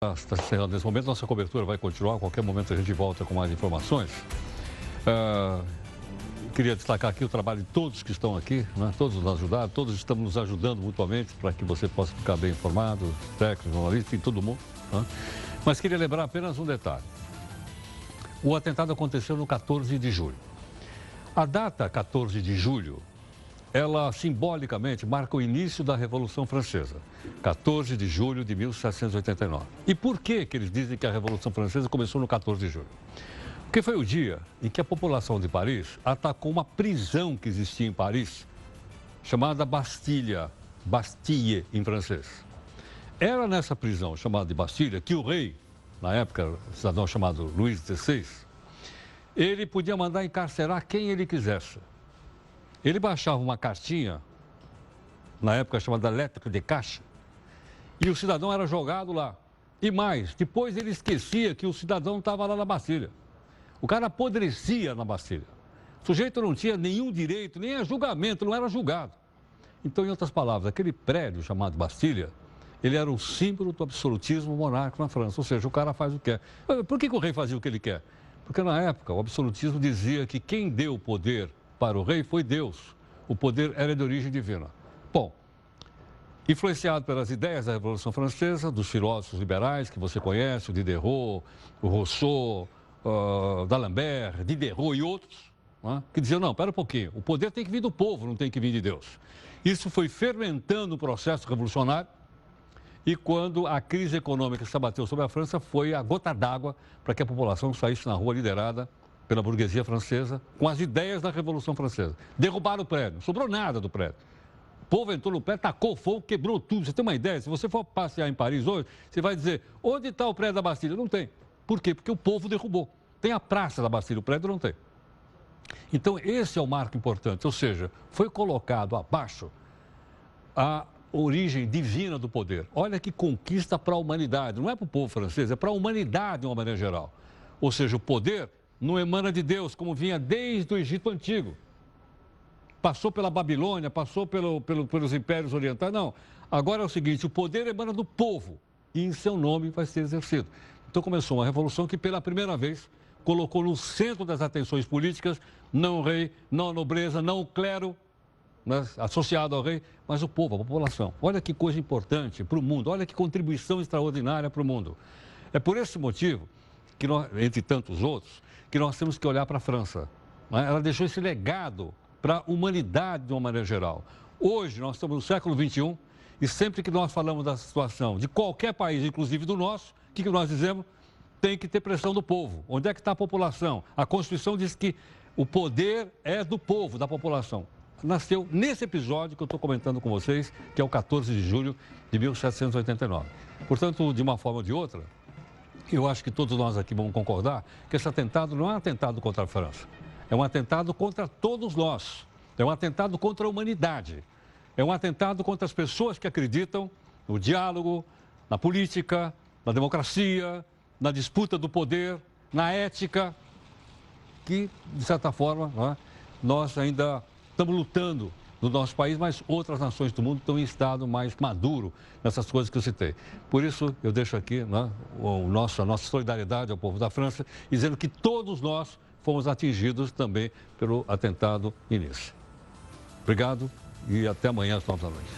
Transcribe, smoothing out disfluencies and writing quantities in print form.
Está encerrando nesse momento, nossa cobertura vai continuar. A qualquer momento a gente volta com mais informações. Queria destacar aqui o trabalho de todos que estão aqui, né? Todos nos ajudaram, todos estamos nos ajudando mutuamente para que você possa ficar bem informado, técnicos, jornalistas, enfim, todo mundo. Né? Mas queria lembrar apenas um detalhe. O atentado aconteceu no 14 de julho. A data 14 de julho, ela simbolicamente marca o início da Revolução Francesa, 14 de julho de 1789. E por que eles dizem que a Revolução Francesa começou no 14 de julho? Porque foi o dia em que a população de Paris atacou uma prisão que existia em Paris, chamada Bastille em francês. Era nessa prisão chamada de Bastilha que o rei, na época, cidadão chamado Luís XVI, ele podia mandar encarcerar quem ele quisesse. Ele baixava uma cartinha, na época chamada lettre de caixa, e o cidadão era jogado lá. E mais, depois ele esquecia que o cidadão estava lá na Bastilha. O cara apodrecia na Bastilha. O sujeito não tinha nenhum direito, nem a julgamento, não era julgado. Então, em outras palavras, aquele prédio chamado Bastilha, ele era o símbolo do absolutismo monárquico na França. Ou seja, o cara faz o que quer. Por que o rei fazia o que ele quer? Porque na época o absolutismo dizia que quem deu o poder para o rei foi Deus. O poder era de origem divina. Bom, influenciado pelas ideias da Revolução Francesa, dos filósofos liberais que você conhece, o Diderot, o Rousseau, D'Alembert, Diderot e outros, né, que diziam, não, espera um pouquinho, o poder tem que vir do povo, não tem que vir de Deus. Isso foi fermentando o processo revolucionário e quando a crise econômica se abateu sobre a França, foi a gota d'água para que a população saísse na rua liderada pela burguesia francesa, com as ideias da Revolução Francesa. Derrubaram o prédio, não sobrou nada do prédio. O povo entrou no prédio, tacou fogo, quebrou tudo. Você tem uma ideia? Se você for passear em Paris hoje, você vai dizer, onde está o prédio da Bastilha? Não tem. Por quê? Porque o povo derrubou. Tem a praça da Bastilha, o prédio não tem. Então, esse é o marco importante, ou seja, foi colocado abaixo a origem divina do poder. Olha que conquista para a humanidade. Não é para o povo francês, é para a humanidade de uma maneira geral. Ou seja, o poder não emana de Deus, como vinha desde o Egito Antigo. Passou pela Babilônia, passou pelos impérios orientais. Não, agora é o seguinte, o poder emana do povo e em seu nome vai ser exercido. Então começou uma revolução que pela primeira vez colocou no centro das atenções políticas não o rei, não a nobreza, não o clero, né, associado ao rei, mas o povo, a população. Olha que coisa importante para o mundo, olha que contribuição extraordinária para o mundo. É por esse motivo que nós, entre tantos outros, que nós temos que olhar para a França. Né? Ela deixou esse legado para a humanidade de uma maneira geral. Hoje, nós estamos no século XXI e sempre que nós falamos da situação de qualquer país, inclusive do nosso, o que nós dizemos? Tem que ter pressão do povo. Onde é que está a população? A Constituição diz que o poder é do povo, da população. Nasceu nesse episódio que eu estou comentando com vocês, que é o 14 de julho de 1789. Portanto, de uma forma ou de outra, eu acho que todos nós aqui vamos concordar que esse atentado não é um atentado contra a França. É um atentado contra todos nós. É um atentado contra a humanidade. É um atentado contra as pessoas que acreditam no diálogo, na política, na democracia, na disputa do poder, na ética, que, de certa forma, né, nós ainda estamos lutando no nosso país, mas outras nações do mundo estão em estado mais maduro nessas coisas que eu citei. Por isso, eu deixo aqui, né, a nossa solidariedade ao povo da França, dizendo que todos nós fomos atingidos também pelo atentado em Nice. Obrigado e até amanhã às 9 da noite.